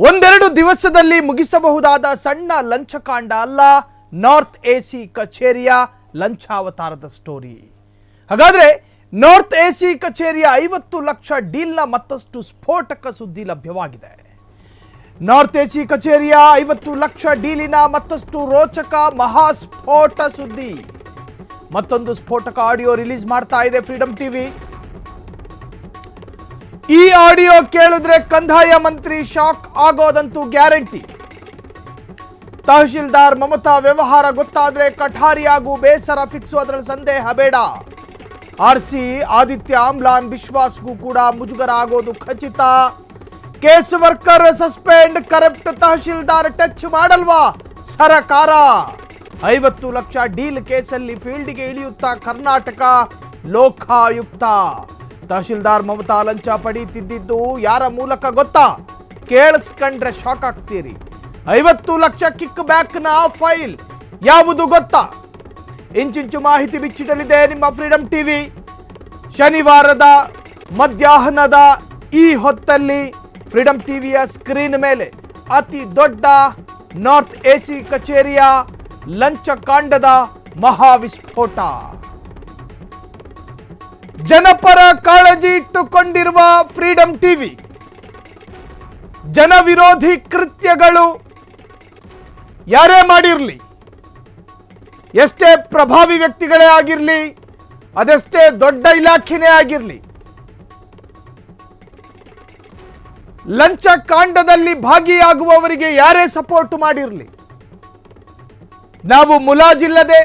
ಒಂದೆರಡು ದಿವಸದಲ್ಲಿ ಮುಗಿಸಬಹುದಾದ ಸಣ್ಣ ಲಂಚಕಾಂಡ ಅಲ್ಲ, ನಾರ್ತ್ ಎಸಿ ಕಚೇರಿಯ ಲಂಚಾವತಾರದ ಸ್ಟೋರಿ. ಹಾಗಾದ್ರೆ ನಾರ್ತ್ ಎಸಿ ಕಚೇರಿಯ 50 ಲಕ್ಷ ಡೀಲ್ನ ಮತ್ತಷ್ಟು ಸ್ಫೋಟಕ ಸುದ್ದಿ ಲಭ್ಯವಾಗಿದೆ. ನಾರ್ತ್ ಎಸಿ ಕಚೇರಿಯ 50 ಲಕ್ಷ ಡೀಲಿನ ಮತ್ತಷ್ಟು ರೋಚಕ ಮಹಾಸ್ಫೋಟ ಸುದ್ದಿ. ಮತ್ತೊಂದು ಸ್ಫೋಟಕ ಆಡಿಯೋ ರಿಲೀಸ್ ಮಾಡ್ತಾ ಇದೆ ಫ್ರೀಡಂ ಟಿವಿ. ಈ ಆಡಿಯೋ ಕೇಳಿದ್ರೆ ಕಂದಾಯ ಮಂತ್ರಿ ಶಾಕ್ ಆಗೋದಂತೂ ಗ್ಯಾರಂಟಿ. ತಹಶೀಲ್ದಾರ್ ಮಮತಾ ವ್ಯವಹಾರ ಗೊತ್ತಾದ್ರೆ ಕಠಾರಿ ಹಾಗೂ ಬೇಸರ ಫಿಕ್ಸು, ಅದರಲ್ಲಿ ಸಂದೇಹ ಬೇಡ. ಆರ್ಸಿ ಆದಿತ್ಯ ಆಮ್ಲಾನ್ ವಿಶ್ವಾಸ್ಗೂ ಕೂಡ ಮುಜುಗರ ಆಗೋದು ಖಚಿತ. Case worker suspend, corrupt tahsildar touch ಮಾಡಲ್ವಾ ಸರಕಾರ? 50 ಲಕ್ಷ ಡೀಲ್ ಕೇಸಲ್ಲಿ ಫೀಲ್ಡ್ಗೆ ಇಳಿಯುತ್ತಾ ಕರ್ನಾಟಕ ಲೋಕಾಯುಕ್ತ. ತಹಶೀಲ್ದಾರ್ ಮಮತಾ ಲಂಚ ಪಡೀತಿದ್ದು ಯಾರ ಮೂಲಕ ಗೊತ್ತಾ? ಕೇಳಿಸ್ಕೊಂಡ್ರೆ ಶಾಕ್ ಆಗ್ತೀರಿ. 50 ಲಕ್ಷ ಕಿಕ್ ಬ್ಯಾಕ್ನ ಫೈಲ್ ಯಾವುದು ಗೊತ್ತಾ? ಇಂಚಿಂಚು ಮಾಹಿತಿ ಬಿಚ್ಚಿಡಲಿದೆ ನಿಮ್ಮ ಫ್ರೀಡಂ ಟಿವಿ. ಶನಿವಾರದ ಮಧ್ಯಾಹ್ನದ ಈ ಹೊತ್ತಲ್ಲಿ ಫ್ರೀಡಂ ಟಿವಿಯ ಸ್ಕ್ರೀನ್ ಮೇಲೆ ಅತಿ ದೊಡ್ಡ ನಾರ್ತ್ ಎಸಿ ಕಚೇರಿಯ ಲಂಚಕಾಂಡದ ಮಹಾವಿಸ್ಫೋಟ. ಜನಪರ ಕಾಳಜಿ ಇಟ್ಟುಕೊಂಡಿರುವ ಫ್ರೀಡಂ ಟಿವಿ ಜನವಿರೋಧಿ ಕೃತ್ಯಗಳು ಯಾರೇ ಮಾಡಿರಲಿ, ಎಷ್ಟೇ ಪ್ರಭಾವಿ ವ್ಯಕ್ತಿಗಳೇ ಆಗಿರಲಿ, ಅದೆಷ್ಟೇ ದೊಡ್ಡ ಇಲಾಖೆನೇ ಆಗಿರಲಿ, ಲಂಚಕಾಂಡದಲ್ಲಿ ಭಾಗಿಯಾಗುವವರಿಗೆ ಯಾರೇ ಸಪೋರ್ಟ್ ಮಾಡಿರಲಿ, ನಾವು ಮುಲಾಜಿಲ್ಲದೆ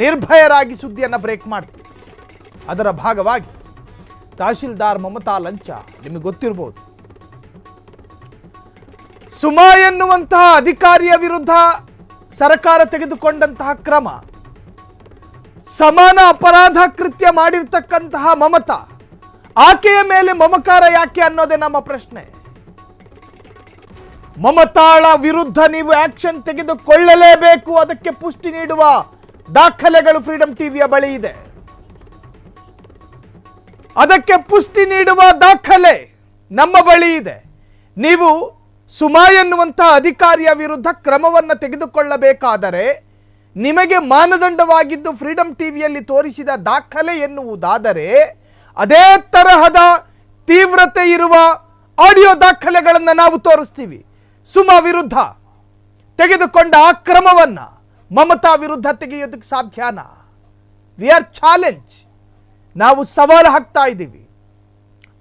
ನಿರ್ಭಯರಾಗಿ ಸುದ್ದಿಯನ್ನು ಬ್ರೇಕ್ ಮಾಡ್ತೀವಿ. ಅದರ ಭಾಗವಾಗಿ ತಹಶೀಲ್ದಾರ್ ಮಮತಾ ಲಂಚ ನಿಮಗೆ ಗೊತ್ತಿರಬಹುದು. ಸುಮಾ ಎನ್ನುವಂತಹ ಅಧಿಕಾರಿಯ ವಿರುದ್ಧ ಸರ್ಕಾರ ತೆಗೆದುಕೊಂಡಂತಹ ಕ್ರಮ, ಸಮಾನ ಅಪರಾಧ ಕೃತ್ಯ ಮಾಡಿರ್ತಕ್ಕಂತಹ ಮಮತಾ, ಆಕೆಯ ಮೇಲೆ ಮಮಕಾರ ಯಾಕೆ ಅನ್ನೋದೇ ನಮ್ಮ ಪ್ರಶ್ನೆ. ಮಮತಾಳ ವಿರುದ್ಧ ನೀವು ಆಕ್ಷನ್ ತೆಗೆದುಕೊಳ್ಳಲೇಬೇಕು. ಅದಕ್ಕೆ ಪುಷ್ಟಿ ನೀಡುವ ದಾಖಲೆಗಳು ಫ್ರೀಡಂ ಟಿವಿಯ ಬಳಿ ಇದೆ. ಅದಕ್ಕೆ ಪುಷ್ಟಿ ನೀಡುವ ದಾಖಲೆ ನಮ್ಮ ಬಳಿ ಇದೆ. ನೀವು ಸುಮಾ ಎನ್ನುವಂತಹ ಅಧಿಕಾರಿಯ ವಿರುದ್ಧ ಕ್ರಮವನ್ನು ತೆಗೆದುಕೊಳ್ಳಬೇಕಾದರೆ ನಿಮಗೆ ಮಾನದಂಡವಾಗಿದ್ದು ಫ್ರೀಡಂ ಟಿವಿಯಲ್ಲಿ ತೋರಿಸಿದ ದಾಖಲೆ ಎನ್ನುವುದಾದರೆ ಅದೇ ತರಹದ ತೀವ್ರತೆ ಇರುವ ಆಡಿಯೋ ದಾಖಲೆಗಳನ್ನು ನಾವು ತೋರಿಸ್ತೀವಿ. ಸುಮಾ ವಿರುದ್ಧ ತೆಗೆದುಕೊಂಡ ಆ ಕ್ರಮವನ್ನು ಮಮತಾ ವಿರುದ್ಧ ತೆಗೆಯೋದಕ್ಕೆ ಸಾಧ್ಯನಾ? We are challenge. ನಾವು ಸವಾಲು ಹಾಕ್ತಾ ಇದ್ದೀವಿ.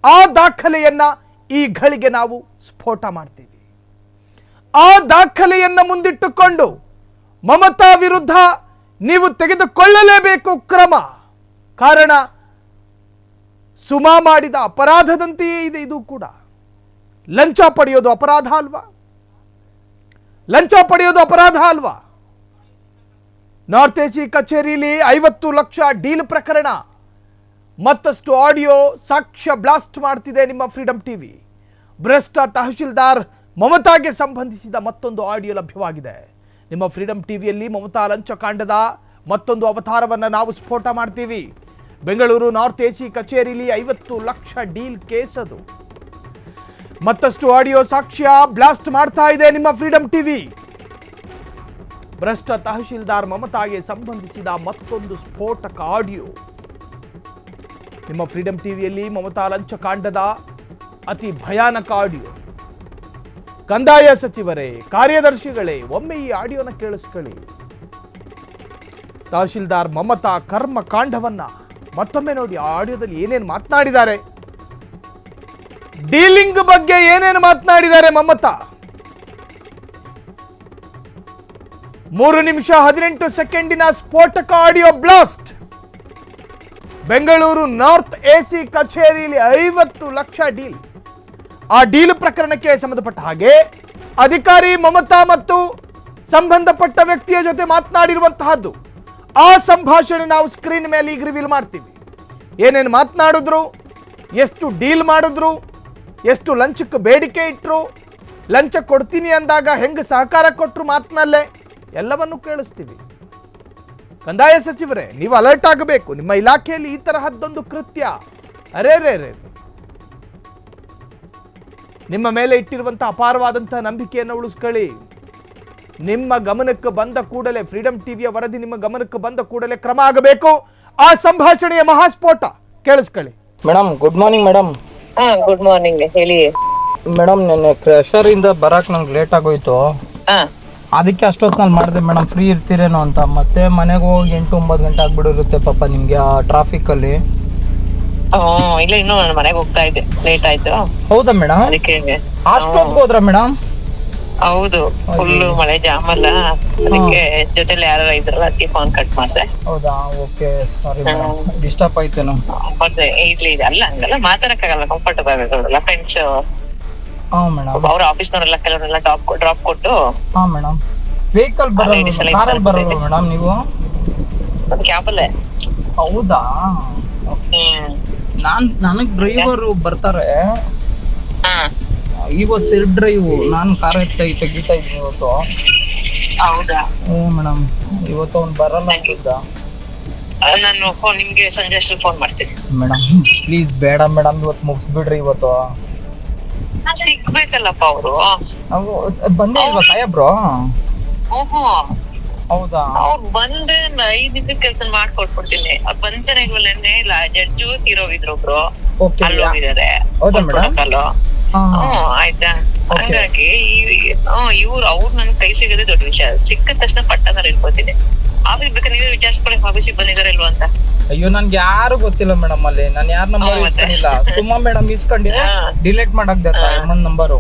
ಆ ದಾಖಲೆಯನ್ನ ಈ ಗಳಿಗೆ ನಾವು ಸ್ಫೋಟ ಮಾಡ್ತೀವಿ. ಆ ದಾಖಲೆಯನ್ನ ಮುಂದಿಟ್ಟುಕೊಂಡು ಮಮತಾ ವಿರುದ್ಧ ನೀವು ತೆಗೆದುಕೊಳ್ಳಲೇಬೇಕು ಕ್ರಮ. ಕಾರಣ ಸುಮಾ ಮಾಡಿದ ಅಪರಾಧದಂತೆಯೇ ಇದೆ ಇದು ಕೂಡ. ಲಂಚ ಪಡೆಯೋದು ಅಪರಾಧ ಅಲ್ವಾ? ಲಂಚ ಪಡೆಯೋದು ಅಪರಾಧ ಅಲ್ವಾ? ನಾರ್ತ್ ಎಸಿ ಕಚೇರಿಯಲ್ಲಿ 50 ಲಕ್ಷ ಡೀಲ್ ಪ್ರಕರಣ, ಮತ್ತಷ್ಟು ಆಡಿಯೋ ಸಾಕ್ಷ್ಯ ಬ್ಲಾಸ್ಟ್ ಮಾಡ್ತಿದೆ ನಿಮ್ಮ ಫ್ರೀಡಂ ಟಿವಿ. ಭ್ರಷ್ಟ ತಹಶೀಲ್ದಾರ್ ಮಮತಾಗೆ ಸಂಬಂಧಿಸಿದ ಮತ್ತೊಂದು ಆಡಿಯೋ ಲಭ್ಯವಾಗಿದೆ. ನಿಮ್ಮ ಫ್ರೀಡಂ ಟಿವಿಯಲ್ಲಿ ಮಮತಾ ಲಂಚಕಾಂಡದ ಮತ್ತೊಂದು ಅವತಾರವನ್ನು ನಾವು ಸ್ಫೋಟ ಮಾಡ್ತೀವಿ. ಬೆಂಗಳೂರು ನಾರ್ತ್ ಎಸಿ ಕಚೇರಿಯಲ್ಲಿ 50 ಲಕ್ಷ ಡೀಲ್ ಕೇಸ್, ಅದು ಮತ್ತಷ್ಟು ಆಡಿಯೋ ಸಾಕ್ಷ್ಯ ಬ್ಲಾಸ್ಟ್ ಮಾಡ್ತಾ ಇದೆ ನಿಮ್ಮ ಫ್ರೀಡಂ ಟಿವಿ. ಭ್ರಷ್ಟ ತಹಶೀಲ್ದಾರ್ ಮಮತಾಗೆ ಸಂಬಂಧಿಸಿದ ಮತ್ತೊಂದು ಸ್ಫೋಟಕ ಆಡಿಯೋ. ನಿಮ್ಮ ಫ್ರೀಡಂ ಟಿವಿಯಲ್ಲಿ ಮಮತಾ ಲಂಚಕಾಂಡದ ಅತಿ ಭಯಾನಕ ಆಡಿಯೋ. ಕಂದಾಯ ಸಚಿವರೇ, ಕಾರ್ಯದರ್ಶಿಗಳೇ, ಒಮ್ಮೆ ಈ ಆಡಿಯೋನ ಕೇಳಿಸ್ಕೊಳ್ಳಿ. ತಹಶೀಲ್ದಾರ್ ಮಮತಾ ಕರ್ಮಕಾಂಡವನ್ನ ಮತ್ತೊಮ್ಮೆ ನೋಡಿ. ಆ ಆಡಿಯೋದಲ್ಲಿ ಏನೇನು ಮಾತನಾಡಿದ್ದಾರೆ, ಡೀಲಿಂಗ್ ಬಗ್ಗೆ ಏನೇನು ಮಾತನಾಡಿದ್ದಾರೆ ಮಮತಾ. 3 ನಿಮಿಷ 18 ಸೆಕೆಂಡಿನ ಸ್ಫೋಟಕ audio blast. Bengaluru north AC ಕಚೇರಿಯಲ್ಲಿ 50 ಲಕ್ಷ ಡೀಲ್. ಆ ಡೀಲ್ ಪ್ರಕರಣಕ್ಕೆ ಸಂಬಂಧಪಟ್ಟ ಹಾಗೆ ಅಧಿಕಾರಿ ಮಮತಾ ಮತ್ತು ಸಂಬಂಧಪಟ್ಟ ವ್ಯಕ್ತಿಯ ಜೊತೆ ಮಾತನಾಡಿರುವಂತಹದ್ದು. ಆ ಸಂಭಾಷಣೆ ನಾವು ಸ್ಕ್ರೀನ್ ಮೇಲೆ ಈಗ ರಿವೀಲ್ ಮಾಡ್ತೀವಿ. ಏನೇನು ಮಾತನಾಡಿದ್ರು, ಎಷ್ಟು ಡೀಲ್ ಮಾಡಿದ್ರು, ಎಷ್ಟು ಲಂಚಕ್ಕೆ ಬೇಡಿಕೆ ಇಟ್ಟರು, ಲಂಚ ಕೊಡ್ತೀನಿ ಅಂದಾಗ ಹೆಂಗೆ ಸಹಕಾರ ಕೊಟ್ಟರು ಮಾತಿನಲ್ಲೇ, ಎಲ್ಲವನ್ನೂ ಕೇಳಿಸ್ತೀವಿ. ಕಂದಾಯ ಸಚಿವರೇ, ನೀವು ಅಲರ್ಟ್ ಆಗಬೇಕು. ನಿಮ್ಮ ಇಲಾಖೆಯಲ್ಲಿ ಈ ತರಹದ್ದೊಂದು ಕೃತ್ಯ, ಅರೇ ನಿಮ್ಮ ಮೇಲೆ ಇಟ್ಟಿರುವಂಥ ಅಪಾರವಾದಂಥ ನಂಬಿಕೆಯನ್ನು ಉಳಿಸ್ಕೊಳ್ಳಿ. ನಿಮ್ಮ ಗಮನಕ್ಕೆ ಬಂದ ಕೂಡಲೇ ಫ್ರೀಡಂ ಟಿವಿಯ ವರದಿ ನಿಮ್ಮ ಗಮನಕ್ಕೆ ಬಂದ ಕೂಡಲೇ ಕ್ರಮ ಆಗಬೇಕು. ಆ ಸಂಭಾಷಣೆಯ ಮಹಾಸ್ಫೋಟ ಕೇಳಿಸ್ಕೊಳ್ಳಿ. Madam good morning madam. Good morning, ಹೇಳಿ ಮೇಡಮ್ ನೆನ್ನೆ ಕ್ರಷರ್ ಇಂದ ಬರಕ್ ನಂಗೆ ಲೇಟ್ ಆಗೋಯ್ತು. ಅದಕ್ಕೆ ಅಷ್ಟೊತ್ತಿನಲ್ಲಿ ಮಾಡಿದೆ ಮೇಡಮ್, ಫ್ರೀ ಇರ್ತೀರೇನೋ ಅಂತ. ಮತ್ತೆ ಮನೆಗೆ ಹೋಗಿ 8-9 ಗಂಟೆ ಆಗ್ಬಿಡಿರುತ್ತೆ ಪಾಪ ನಿಮ್ಗೆ ಆ ಟ್ರಾಫಿಕ್ ಅಲ್ಲಿ. ಇಲ್ಲ, ಇನ್ನು ನಾನು ಮನೆಗೆ ಹೋಗ್ತಾ ಇದ್ದೆ, ಲೇಟ್ ಆಯ್ತು. ಹೌದಾ ಮೇಡಮ್? ಅದಕ್ಕೆ ಅಷ್ಟೊತ್ತಿಗೆ ಹೋದ್ರ ಮೇಡಮ್? ಹೌದು, ಫುಲ್ ಮಳೆ ಜಾಮ್ ಅಲ್ಲ, ಅದಕ್ಕೆ ಜೊತೆಲಿ ಯಾರು ಇದ್ರಲ್ಲ, ಅದಕ್ಕೆ ಫೋನ್ ಕಟ್ ಮಾಡ್ದೆ. ಹೌದಾ, ಓಕೆ, ಸಾರಿ ಮೇಡಮ್, ಡಿಸ್ಟರ್ಬ್ ಆಯ್ತೇನೋ. ಮತ್ತೆ ಇರ್ಲಿ, ಅಲ್ಲ ಹಂಗಲ್ಲ ಮಾತಾಡಕ್ಕಾಗಲ್ಲ, ಕಂಫರ್ಟಬಲ್ ಆಗಿರೋಲ್ಲ. ಫ್ರೆಂಡ್ಸ್ ಮೇಡಮ್ ಅವ್ರ ಆಫೀಸ್ನವರೆಲ್ಲ ಕೆಲವರೆಲ್ಲ ಡ್ರಾಪ್ ಕೊಟ್ಟು. ಮೇಡಮ್ ವೆಹಿಕಲ್ ಬರಲ್ಲ, ಕಾರಲ್ಲಿ ಬರಲ್ಲ ಮೇಡಮ್ ನೀವು? ಕ್ಯಾಬಲ್ಲೇ. ಹೌದಾ, ನನಗ್ ಡ್ರೈವರ್ ಬರ್ತಾರೆ ಇವತ್ತು, ಸೆಲ್ಫ್ ಡ್ರೈವ್. ನಾನು ಕಾರ್ ತೆಗಿತಾ ಇದ್ದೀನಿ ಇವತ್ತು. ಹೌದಾ? ಮೇಡಮ್ ಇವತ್ತು ಅವ್ನು ಬರಲ್ಲ ಅಂತಿದ್ದ. ನಾನು ನಿಮ್ಗೆ ಸಂಜೆ ಅಷ್ಟಲ್ಲಿ ಫೋನ್ ಮಾಡ್ತೀನಿ. ಮೇಡಮ್ ಪ್ಲೀಸ್ ಬೇಡ ಮೇಡಮ್, ಇವತ್ತು ಮುಗಿಸ್ಬಿಡ್ರಿ. ಇವತ್ತು ಸಿಗ್ಬೇಕಲ್ಲಪ್ಪ ಅವರು. ಬಂದೇ ಇಲ್ವಾ ಸಾಹೇಬ್ರು? ಹೌದಾ? ಅವ್ರು ಬಂದ್ರೆ 5 ನಿಮಿಷ ಕೆಲಸ ಮಾಡ್ಕೊಟ್ಬಿಡ್ತೀನಿ. ಅವ್ರು ಬಂತಾನೆ ಇಲ್ವಲ್ಲ, ಇಲ್ಲ ಜಡ್ಜು ತೀರೋಗಿದ್ರು ಒಬ್ರು, ಅಲ್ಲಿ ಹೋಗಿದ್ದಾರೆ. ಹೌದಾ ಮೇಡಮ್? ಆಯ್ತಾ, ಹಂಗಾಗಿ ಇವ್ರು ನನ್ ಕೈ ಸಿಗದೆ ದೊಡ್ಡ ವಿಷಯ. ಸಿಕ್ಕ ತಕ್ಷಣ ಪಟ್ಟನ ಇಟ್ಕೋತೀನಿ. ಆಫೀಸ್ ಬೇಕಾದ್ರೆ ನೀವೇ ವಿಚಾರಿಸ್ಕೊಳ್ಳಿ, ಆಫೀಸಿಗೆ ಬಂದಿದಾರೆ ಇಲ್ವಾ ಅಂತ. ಅಯ್ಯೋ ನನ್ಗೆ ಯಾರು ಗೊತ್ತಿಲ್ಲ ಮೇಡಮ್, ಅಲ್ಲಿ ನಾನು ಯಾರ ನಂಬರ್ ಇಸ್ಕೊಂಡಿಲ್ಲ. ಸುಮ್ಮ ಮೇಡಮ್ ಇಸ್ಕೊಂಡಿದ್ದೆ, ಡಿಲೀಟ್ ಮಾಡಕ್ಬೇಕು ಅಮ್ಮನ್ ನಂಬರು.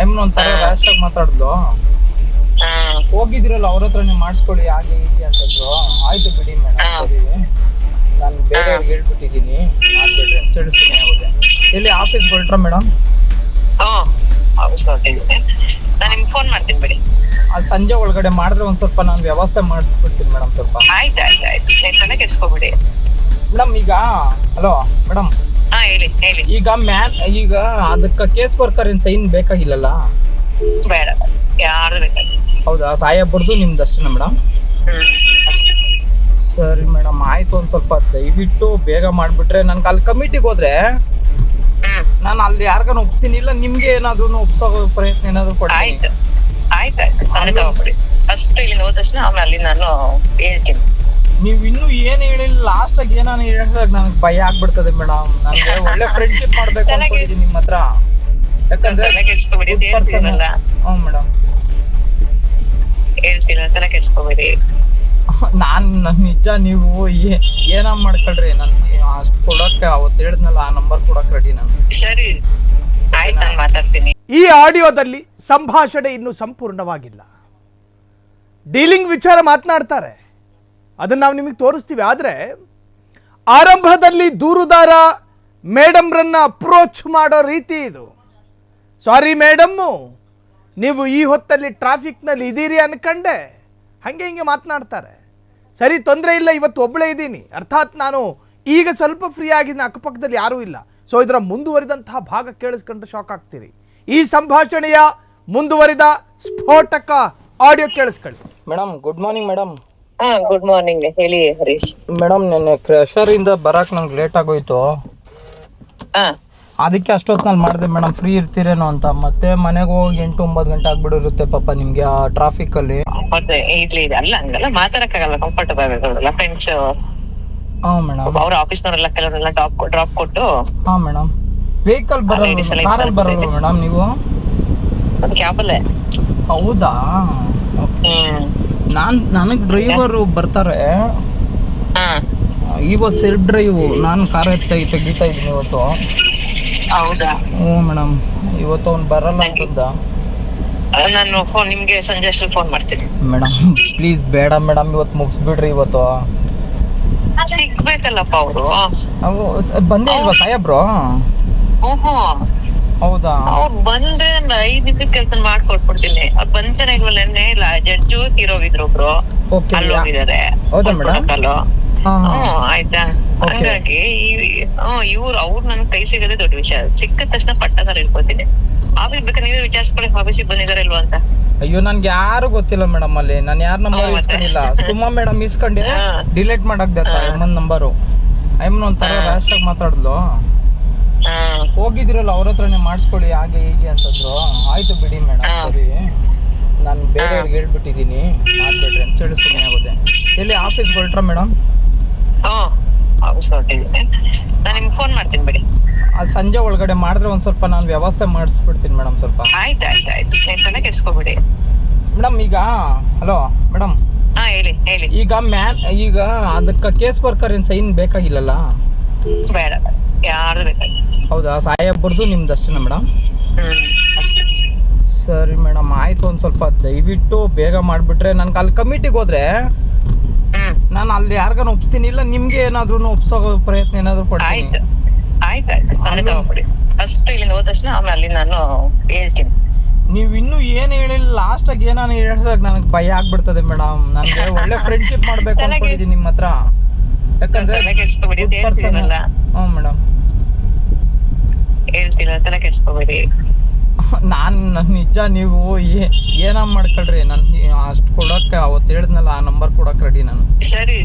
ಅಮ್ಮನ ಒಂಥರ ರ್ಯಾಶ್ ಆಗಿ ಮಾತಾಡಿದ್ಲು. ಹೋಗಿದ್ರಲ್ಲ ಅವ್ರ ಹತ್ರನೇ ಮಾಡಿಸ್ಕೊಳ್ಳಿ ಹಾಗೆ ಹೀಗೆ ಅಂತಂದ್ರು. ಆಯ್ತು ಬಿಡಿ ಮೇಡಮ್, ಸರಿ, ನಾನು ಬೇರೆಯವ್ರಿಗೆ ಹೇಳ್ಬಿಟ್ಟಿದ್ದೀನಿ, ಮಾಡ್ಬೇಡ್ರಿ ಅಂತ ತಿಳಿಸ್ತೀನಿ. ಆಗುತ್ತೆ ಎಲ್ಲಿ ಆಫೀಸ್ ಹೊರಟ್ರ ಮೇಡಮ್? ಆಫೀಸ್ ಹೊರಟಿದ್ದೀನಿ, ನಾನು ನಿಮ್ಗೆ ಫೋನ್ ಮಾಡ್ತೀನಿ ಬಿಡಿ. ಸಂಜೆ ಒಳಗಡೆ ಮಾಡಿದ್ರೆ ಒಂದ್ ಸ್ವಲ್ಪ ನಾನು ವ್ಯವಸ್ಥೆ ಮಾಡಿಸ್ಬಿಡ್ತೀನಿ ಮೇಡಮ್. ಸ್ವಲ್ಪ ಆಯ್ತು, ನೀವು ತಲೆ ಕೆಡ್ಸ್ಕೊಬಿಡಿ ಮೇಡಮ್. ಈಗ ಹಲೋ ಮೇಡಮ್, ಹೇಳಿ. ಈಗ ಅದಕ್ಕ ಕೇಸ್ ವರ್ಕರ್ ಏನ್ ಸೈನ್ ಬೇಕಾಗಿಲ್ಲಲ್ಲ? ಬೇಡ, ಯಾರ್ದು ಬೇಕಾಗಿಲ್ಲ. ಹೌದಾ, ಸಾಹೇಬ್ರದ್ದು ನಿಮ್ದು ಅಷ್ಟೇನಾ ಮೇಡಮ್? ಸರಿ ಮೇಡಮ್, ಆಯ್ತು. ಒಂದ್ ಸ್ವಲ್ಪ ದಯವಿಟ್ಟು ಬೇಗ ಮಾಡ್ಬಿಟ್ರೆ ನನ್ಗೆ ಅಲ್ಲಿ ಕಮಿಟಿಗೆ ಹೋದ್ರೆ ನಾನು ಅಲ್ಲಿ ಯಾರಿಗಾನ ಒಪ್ತೀನಿ, ಇಲ್ಲ ನಿಮ್ಗೆ ಏನಾದ್ರು ಒಪ್ಸೋ ಪ್ರಯತ್ನ ಏನಾದ್ರು ಕೊಡ್ತೀನಿ. ಆಯ್ತು, ಫಸ್ಟ್ ಇಲ್ಲಿಂದ ಹೋದ ತಕ್ಷಣ ಆಮೇಲೆ ಅಲ್ಲಿ ನಾನು ಹೇಳ್ತೀನಿ. ನೀವ್ ಇನ್ನು ಏನ್ ಹೇಳಿಲ್ಲ, ಲಾಸ್ಟ್ ಆಗಿ ಏನಾನ ಹೇಳಿದಾಗ ನನಗೆ ಭಯ ಆಗ್ಬಿಡ್ತದೆ ಮೇಡಮ್. ನನಗೆ ಒಳ್ಳೆ ಫ್ರೆಂಡ್ಶಿಪ್ ಮಾಡ್ಬೇಕು ಅನ್ಕೊಂಡಿದ್ದೀನಿ ನಿಮ್ಮ ಹತ್ರ. ಯಾಕಂದ್ರೆ ಮೇಡಮ್ ಹೇಳ್ತೀನಿ, ತಲೆ ಕೆಡ್ಸ್ಕೊಬೇಡಿ. ನನ್ ನಿಜ, ನೀವು ಏನ ಮಾಡ್ಕೊಳ್ರಿ, ನನ್ಗೆ ಅಷ್ಟು ಕೊಡಕ್ಕೆ ಅವತ್ತು ಹೇಳಿದ್ನಲ್ಲ, ಆ ನಂಬರ್ ಕೊಡಕ್ ರೆಡಿ ನಾನು. ಸರಿ ಆಯ್ತು, ನಾನು ಮಾತಾಡ್ತೀನಿ. ಈ ಆಡಿಯೋದಲ್ಲಿ ಸಂಭಾಷಣೆ ಇನ್ನೂ ಸಂಪೂರ್ಣವಾಗಿಲ್ಲ. ಡೀಲಿಂಗ್ ವಿಚಾರ ಮಾತನಾಡ್ತಾರೆ, ಅದನ್ನ ನಾವು ನಿಮಗೆ ತೋರಿಸ್ತೀವಿ. ಆದರೆ ಆರಂಭದಲ್ಲಿ ದೂರುದಾರ ಮೇಡಮ್ರನ್ನ ಅಪ್ರೋಚ್ ಮಾಡೋ ರೀತಿ ಇದು. ಸಾರಿ ಮೇಡಮ್ಮು, ನೀವು ಈ ಹೊತ್ತಲ್ಲಿ ಟ್ರಾಫಿಕ್ನಲ್ಲಿ ಇದ್ದೀರಿ ಅನ್ಕಂಡೆ, ಹಿಂಗೆ ಮಾತನಾಡ್ತಾರೆ. ಸರಿ, ತೊಂದರೆ ಇಲ್ಲ, ಇವತ್ತು ಒಬ್ಬಳೇ ಇದ್ದೀನಿ, ಅರ್ಥಾತ್ ನಾನು ಈಗ ಸ್ವಲ್ಪ ಫ್ರೀ ಆಗಿದ್ದೀನಿ, ಅಕ್ಕಪಕ್ಕದಲ್ಲಿ ಯಾರೂ ಇಲ್ಲ. ಸೊ ಇದರ ಮುಂದುವರಿದಂತಹ ಭಾಗ ಕೇಳಿಸ್ಕೊಂಡ್ರೆ ಶಾಕ್ ಆಗ್ತೀರಿ. ಈ ಸಂಭಾಷಣೆಯ ಮುಂದುವರಿದ ಸ್ಫೋಟಕ ಆಡಿಯೋ ಕೇಳಿಸ್ಕೊಳ್ಳಿ. Madam good morning madam. Good morning, ಹೇಳಿ ಹರೀಶ್. ಮೇಡಮ್ ನೆನ್ನೆ ಕ್ರಷರ್ ಇಂದ ಬರಕ್ ನಂಗೆ ಲೇಟ್ ಆಗೋಯ್ತು. ಅದಕ್ಕೆ ಅಷ್ಟೊತ್ತಿನಲ್ಲಿ ಮಾಡಿದೆ ಮೇಡಮ್, ಫ್ರೀ ಇರ್ತೀರೇನೋ ಅಂತ. ಮತ್ತೆ ಮನೆಗೆ ಹೋಗಿ 8-9 ಗಂಟೆ ಆಗ್ಬಿಡಿರುತ್ತೆ ಪಾಪ ನಿಮ್ಗೆ ಆ ಟ್ರಾಫಿಕ್ ಅಲ್ಲಿ. ಮತ್ತೆ ಇರ್ಲಿ, ಅಲ್ಲ ಹಂಗಲ್ಲ ಮಾತಾಡಕ್ಕಾಗಲ್ಲ, ಕಂಫರ್ಟಬಲ್ ಆಗಿರೋಲ್ಲ. ಫ್ರೆಂಡ್ಸ್ ಮೇಡಮ್ ಅವ್ರ ಆಫೀಸ್ನವರೆಲ್ಲ ಕೆಲವರೆಲ್ಲ ಡ್ರಾಪ್ ಕೊಟ್ಟು. ಮೇಡಮ್ ವೆಹಿಕಲ್ ಬರಲ್ಲ, ಕಾರಲ್ಲಿ ಬರಲ್ಲ ಮೇಡಮ್ ನೀವು? ಕ್ಯಾಬಲ್ಲೇ. ಹೌದಾ, ನನಗ್ ಡ್ರೈವರ್ ಬರ್ತಾರೆ ಇವತ್ತು, ಸೆಲ್ಫ್ ಡ್ರೈವ್. ನಾನು ಕಾರ್ ತೆಗಿತಾ ಇದ್ದೀನಿ ಇವತ್ತು. ಹೌದಾ? ಮೇಡಮ್ ಇವತ್ತು ಅವ್ನು ಬರಲ್ಲ ಅಂತಂದ. ನಾನು ನಿಮ್ಗೆ ಸಂಜೆ ಅಷ್ಟಲ್ಲಿ ಫೋನ್ ಮಾಡ್ತೀನಿ. ಮೇಡಮ್ ಪ್ಲೀಸ್ ಬೇಡ ಮೇಡಮ್, ಇವತ್ತು ಮುಗಿಸ್ಬಿಡ್ರಿ. ಇವತ್ತು ಸಿಗ್ಬೇಕಲ್ಲಪ್ಪ ಅವರು. ಬಂದೇ ಇಲ್ವಾ ಸಾಹೇಬ್ರು? ಹೌದಾ? ಅವ್ರು ಬಂದ್ರೆ 5 ನಿಮಿಷ ಕೆಲಸ ಮಾಡ್ಕೊಟ್ಬಿಡ್ತೀನಿ. ಅವ್ರು ಬಂತಾನೆ ಇಲ್ವಲ್ಲ, ಇಲ್ಲ ಜಡ್ಜು ತೀರೋಗಿದ್ರು ಒಬ್ರು, ಅಲ್ಲಿ ಹೋಗಿದ್ದಾರೆ. ಹೌದಾ ಮೇಡಮ್? ಆಯ್ತಾ, ಹಂಗಾಗಿ ಅವ್ರು ನನ್ ಕೈ ಸಿಗದೆ ದೊಡ್ಡ ವಿಷಯ. ಸಿಕ್ಕ ತಕ್ಷಣ ಪಟ್ಟನ ಇಟ್ಕೋತೀನಿ. ಆಫೀಸ್ ಬೇಕಾದ್ರೆ ನೀವೇ ವಿಚಾರಿಸ್ಕೊಳ್ಳಿ, ಆಫೀಸಿಗೆ ಬಂದಿದಾರೆ ಇಲ್ವಾ ಅಂತ. ಅಯ್ಯೋ ನನ್ಗೆ ಯಾರು ಗೊತ್ತಿಲ್ಲ ಮೇಡಮ್, ಅಲ್ಲಿ ನಾನು ಯಾರ ನಂಬರ್ ಇಸ್ಕೊಂಡಿಲ್ಲ. ಸುಮ್ಮ ಮೇಡಮ್ ಇಸ್ಕೊಂಡೆ, ಡಿಲೀಟ್ ಮಾಡಕ್ಬೇಕು ಅಮ್ಮನ್ ನಂಬರು. ಅಮ್ಮನ ಒಂಥರ ರ್ಯಾಶ್ ಆಗಿ ಮಾತಾಡಿದ್ಲು. ಹೋಗಿದ್ರಲ್ಲ ಅವ್ರ ಹತ್ರನೇ ಮಾಡಿಸ್ಕೊಳ್ಳಿ ಹಾಗೆ ಹೀಗೆ ಅಂತಂದ್ರು. ಆಯ್ತು ಬಿಡಿ ಮೇಡಮ್, ಸರಿ ನಾನು ಬೇರೆಯವ್ರಿಗೆ ಹೇಳ್ಬಿಟ್ಟಿದ್ದೀನಿ ಮಾಡ್ಬೇಡ್ರಿ ಅಂತ ಹೇಳಿ ಸುಮ್ಮನೆ ಆಗುತ್ತೆ. ಎಲ್ಲಿ ಆಫೀಸ್ಗೆ ಹೊರಟ್ರ ಮೇಡಮ್? ನಾನು ನಿಮ್ಗೆ ಫೋನ್ ಮಾಡ್ತೀನಿ ಬಿಡಿ. ಸಂಜೆ ಒಳಗಡೆ ಮಾಡಿದ್ರೆ ಒಂದ್ ಸ್ವಲ್ಪ ನಾನು ವ್ಯವಸ್ಥೆ ಮಾಡಿಸ್ಬಿಡ್ತೀನಿ ಮೇಡಮ್ ಸ್ವಲ್ಪ. ಆಯ್ತು ನೀನ್ ತಲೆ ಕೆಡ್ಸ್ಕೊಬಿಡಿ ಮೇಡಮ್. ಈಗ ಹಲೋ ಮೇಡಮ್, ಹೇಳಿ ಈಗ ಅದಕ್ಕ ಕೇಸ್ ವರ್ಕರ್ ಏನ್ ಸೈನ್ ಬೇಕಾಗಿಲ್ಲಲ್ಲ? ಬೇಡ, ಯಾರ್ದು ಬೇಕಾಗಿಲ್ಲ. ಹೌದಾ, ಸಾಹೇಬ್ರದ್ದು ನಿಮ್ದು ಅಷ್ಟೇನಾ ಮೇಡಮ್? ಅಷ್ಟೇ. ಸರಿ ಮೇಡಮ್, ಆಯ್ತು. ಒಂದ್ ಸ್ವಲ್ಪ ದಯವಿಟ್ಟು ಬೇಗ ಮಾಡ್ಬಿಟ್ರೆ ನನ್ಗೆ ಅಲ್ಲಿ ಕಮಿಟಿಗೆ ಹೋದ್ರೆ ನಾನು ಅಲ್ಲಿ ಯಾರಿಗಾನ ಒಪ್ಸ್ತೀನಿ, ಇಲ್ಲ ನಿಮ್ಗೆ ಏನಾದ್ರು ಒಪ್ಸೋ ಪ್ರಯತ್ನ ಏನಾದ್ರು ಪಡ್ತೀನಿ. ಆಯ್ತು ತಗೊಂಡ್ಬಿಡಿ. ಫಸ್ಟ್ ಇಲ್ಲಿಂದ ಹೋದ ತಕ್ಷಣ ಆಮೇಲೆ ಅಲ್ಲಿ ನಾನು ಹೇಳ್ತೀನಿ. ನೀವ್ ಇನ್ನು ಏನ್ ಹೇಳಿಲ್ಲ, ಲಾಸ್ಟ್ ಆಗಿ ಏನಾನ ಹೇಳಿದಾಗ ನನಗೆ ಭಯ ಆಗ್ಬಿಡ್ತದೆ ಮೇಡಮ್. ನನ್ಗೆ ಒಳ್ಳೆ ಫ್ರೆಂಡ್ಶಿಪ್ ಮಾಡ್ಬೇಕು ಅನ್ಕೊಂಡಿದೀನಿ ನಿಮ್ಮ ಹತ್ರ. ಯಾಕಂದ್ರೆ ಮೇಡಮ್ ಹೇಳ್ತೀರ, ತಲೆ ಕೆಡ್ಸ್ಕೊಬೇಡಿ. ನಾನ್ ನಿಜ, ನೀವು ಏನ ಮಾಡ್ಕೊಳ್ರಿ, ನನ್ ಅಷ್ಟು ಕೊಡಕ್ಕೆ ಅವತ್ತು ಹೇಳಿದ್ನಲ್ಲ ಆ ನಂಬರ್ ಕೊಡಕ್ ರೆಡಿ ನಾನು. ಸರಿ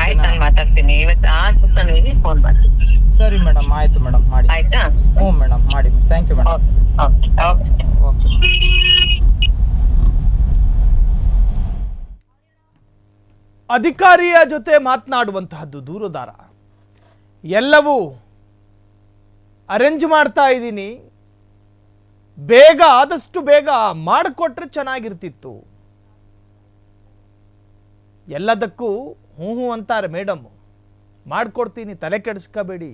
ಆಯ್ತು, ನಾನು ಮಾತಾಡ್ತೀನಿ ಇವತ್ತು. ನನಗೆ ಫೋನ್ ಮಾಡಿ. ಸರಿ ಮೇಡಮ್, ಆಯ್ತು ಮೇಡಮ್, ಮಾಡಿ. ಆಯ್ತಾ? ಹ್ಞೂ ಮೇಡಮ್, ಮಾಡಿ. Thank you madam. ಓಕೆ. ಅಧಿಕಾರಿಯ ಜೊತೆ ಮಾತನಾಡುವಂತಹದ್ದು ದೂರುದಾರ. ಎಲ್ಲವೂ ಅರೇಂಜ್ ಮಾಡ್ತಾ ಇದ್ದೀನಿ, ಬೇಗ ಆದಷ್ಟು ಬೇಗ ಮಾಡಿಕೊಟ್ರೆ ಚೆನ್ನಾಗಿರ್ತಿತ್ತು. ಎಲ್ಲದಕ್ಕೂ ಹ್ಞೂ ಅಂತಾರೆ ಮೇಡಮ್. ಮಾಡಿಕೊಡ್ತೀನಿ, ತಲೆ ಕೆಡಿಸ್ಕೋಬೇಡಿ,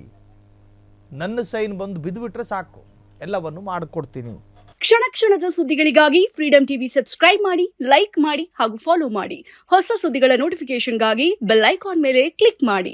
ನನ್ನ ಸೈನ್ ಬಂದು ಬಿದ್ದುಬಿಟ್ರೆ ಸಾಕು, ಎಲ್ಲವನ್ನು ಮಾಡಿಕೊಡ್ತೀನಿ. ಕ್ಷಣ ಕ್ಷಣದ ಸುದ್ದಿಗಳಿಗಾಗಿ ಫ್ರೀಡಂ ಟಿವಿ ಸಬ್ಸ್ಕ್ರೈಬ್ ಮಾಡಿ, ಲೈಕ್ ಮಾಡಿ ಹಾಗೂ ಫಾಲೋ ಮಾಡಿ. ಹೊಸ ಸುದ್ದಿಗಳ ನೋಟಿಫಿಕೇಶನ್ಗಾಗಿ ಬೆಲ್ ಐಕಾನ್ ಮೇಲೆ ಕ್ಲಿಕ್ ಮಾಡಿ.